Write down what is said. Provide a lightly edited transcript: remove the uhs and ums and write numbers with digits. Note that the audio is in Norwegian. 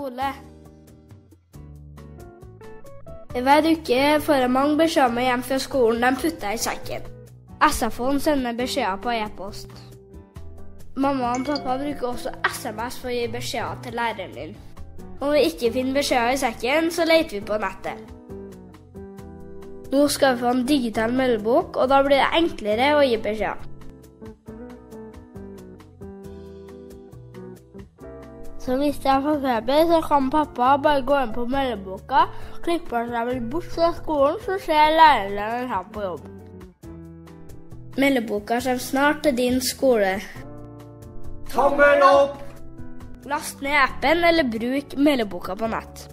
skole. Hver uke får jeg mange beskjeder med hjem fra skolen de putter i sekken. SFO-en sender beskjeder på e-post. Mamma og pappa bruker også SMS for å gi beskjeder til læreren min. Om vi ikke finner beskjeder i sekken, så leter vi på nettet. Nå skal vi få en digital meldebok, og da blir det enklere å gi beskjeder. Så hvis jeg får feber, så kan pappa bare gå inn på meldeboka, klikke på at jeg vil bort fra skolen, så ser læreren her på jobb. Meldeboka kommer snart til din skole. Tommel opp! Last ned appen eller bruk meldeboka på nett.